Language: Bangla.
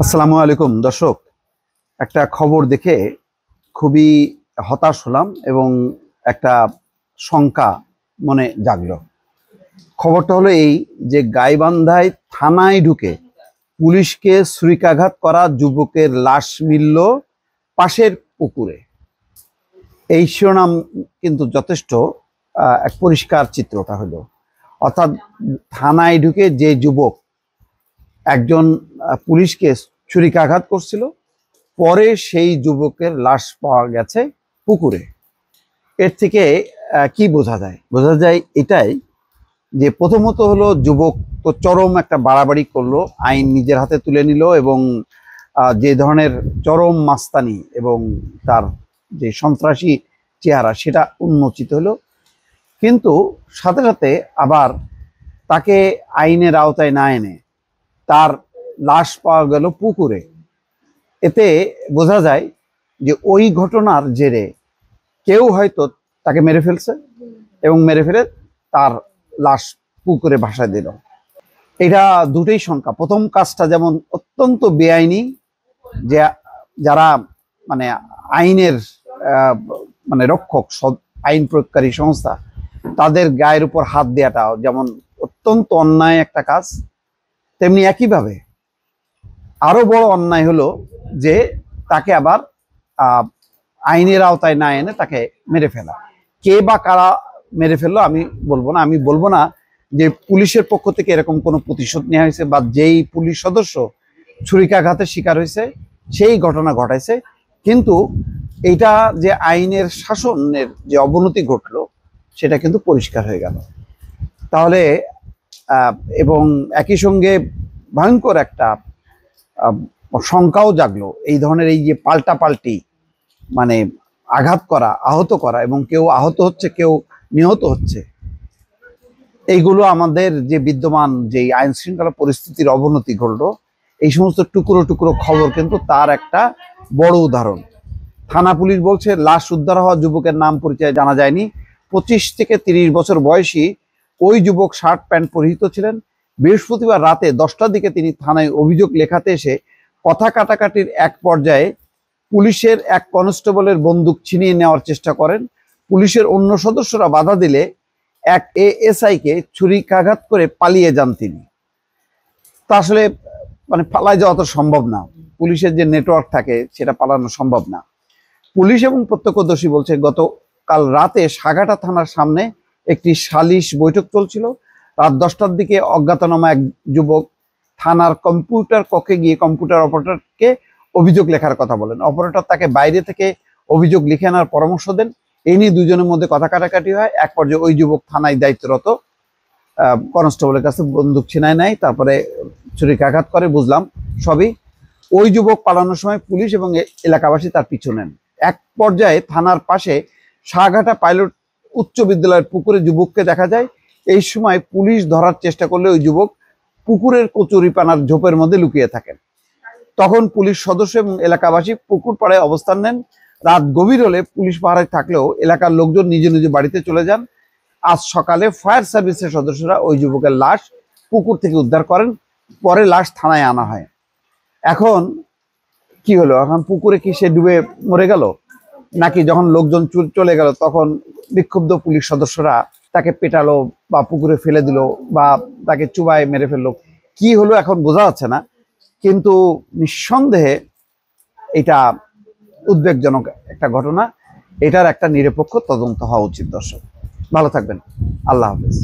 আসসালামু আলাইকুম দর্শক, একটা খবর দেখে খুবই হতাশ হলাম এবং একটা শঙ্কা মনে জাগলো। খবরটা হলো এই যে গাইবান্ধায় থানায় ঢুকে পুলিশকে ছুরিকাঘাত করা যুবকের লাশ মিলল পাশের পুকুরে। এই শিরোনাম কিন্তু যথেষ্ট এক পরিষ্কার চিত্রটা হলো, অর্থাৎ থানায় ঢুকে যে যুবক একজন পুলিশকে ছুরিকাঘাত করছিল, পরে সেই যুবকের লাশ পাওয়া গেছে পুকুরে। এর থেকে কি বোঝা যায়? বোঝা যায় এটাই যে প্রথমত হলো যুবক তো চরম একটা বাড়াবাড়ি করলো, আইন নিজের হাতে তুলে নিল এবং যে ধরনের চরম মাস্তানি এবং তার যে সন্ত্রাসী চেহারা সেটা উন্মোচিত হলো। কিন্তু সাথে সাথে আবার তাকে আইনের আওতায় না এনে তার লাশ পাওয়া গেল পুকুরে। এতে বোঝা যায় যে ওই ঘটনার জেরে কেউ হয়তো তাকে মেরে ফেলছে এবং মেরে ফেলে তার লাশ পুকুরে ভাসায় দিল। এটা দুটোই শঙ্কা। প্রথম কাজটা যেমন অত্যন্ত বেআইনি, যে যারা মানে আইনের মানে রক্ষক, আইন প্রয়োগকারী সংস্থা, তাদের গায়ের উপর হাত দেওয়াটা যেমন অত্যন্ত অন্যায় একটা কাজ, তেমনি একইভাবে আরো বড় অন্যায় হলো যে তাকে আবার আইনের আওতায় না এনে তাকে মেরে ফেলা। কে বা কারা মেরে ফেললো আমি বলবো না। আমি বলবো না যে পুলিশের পক্ষ থেকে এরকম কোনো প্রতিশোধ নেওয়া হয়েছে বা যেই পুলিশ সদস্য ছুরিকাঘাতের শিকার হয়েছে সেই ঘটনা ঘটাইছে, কিন্তু এটা যে আইনের শাসনের যে অবনতি ঘটলো সেটা কিন্তু পরিষ্কার হয়ে গেল। তাহলে এবং একই সঙ্গে ভয়ঙ্কর একটা শঙ্কাও জাগলো। এই ধরনের এই যে পাল্টাপাল্টি মানে আঘাত করা, আহত করা, এবং কেউ আহত হচ্ছে, কেউ নিহত হচ্ছে, এইগুলো আমাদের যে বিদ্যমান যে আইন শৃঙ্খলা পরিস্থিতির অবনতি ঘটলো, এই সমস্ত টুকরো টুকরো খবর কিন্তু তার একটা বড় উদাহরণ। থানা পুলিশ বলছে লাশ উদ্ধার হওয়া যুবকের নাম পরিচয় জানা যায়নি। 25 থেকে 30 বছর বয়সী ওই যুবক শার্ট প্যান্ট পরিহিত ছিলেন। বৃহস্পতিবার রাতে 10টার দিকে তিনি থানায় অভিযোগ লেখাতে এসে কথা কাটাকাটির এক পর্যায়ে পুলিশের এক কনস্টেবলের বন্দুক ছিনিয়ে নেওয়ার চেষ্টা করেন। পুলিশের অন্য সদস্যরা বাধা দিলে এক এএসআইকে ছুরিকাঘাত করে পালিয়ে যান তিনি। তা আসলে মানে পালায় যাওয়া তো সম্ভব না, পুলিশের যে নেটওয়ার্ক থাকে সেটা পালানো সম্ভব না। পুলিশ এবং প্রত্যক্ষদর্শী বলছে গতকাল রাতে সাগাটা থানার সামনে একটি সালিশ বৈঠক চলছিল। রাত 10টার দিকে অজ্ঞাতনামা এক যুবক থানার কম্পিউটার কক্ষে গিয়ে কম্পিউটার অপারেটরকে অভিযোগ লেখার কথা বলেন। অপারেটর তাকে বাইরে থেকে অভিযোগ লিখে আনার পরামর্শ দেন। এই নিয়ে দুজনের মধ্যে কথা কাটাকাটি হয়। এক পর্যায়ে ওই যুবক থানায় দায়িত্বরত কনস্টেবলের কাছে বন্দুক ছিনায় নেয়, তারপরে ছুরিকাঘাত করে। বুঝলাম সবই। ওই যুবক পালানোর সময় পুলিশ এবং এলাকাবাসী তার পিছু নেন। এক পর্যায়ে থানার পাশে সাগাটা পাইলট উচ্চ বিদ্যালয়ের পুকুরে যুবককে দেখা যায়। এই সময় পুলিশ ধরার চেষ্টা করলে ওই যুবক পুকুরের কচুরিপানার ঝোপের মধ্যে লুকিয়ে থাকেন। তখন পুলিশ সদস্য এবং এলাকাবাসী পুকুর পাড়ে অবস্থান নেন। রাত গভীর হলে পুলিশ পাহারায় থাকলেও এলাকার লোকজন নিজ নিজ বাড়িতে চলে যান। আজ সকালে ফায়ার সার্ভিসের সদস্যরা ওই যুবকের লাশ পুকুর থেকে উদ্ধার করেন। পরে লাশ থানায় আনা হয়। এখন কি হলো? এখন পুকুরে কি সে ডুবে মরে গেল, নাকি যখন লোকজন চলে গেল তখন বিক্ষুব্ধ পুলিশ সদস্যরা তাকে পেটালো বা পুকুরে ফেলে দিল বা তাকে চুবায় মেরে ফেললো? কি হলো এখন বোঝা যাচ্ছে না, কিন্তু নিঃসন্দেহে এটা উদ্বেগজনক একটা ঘটনা। এটার একটা নিরপেক্ষ তদন্ত হওয়া উচিত। দর্শক ভালো থাকবেন। আল্লাহ হাফেজ।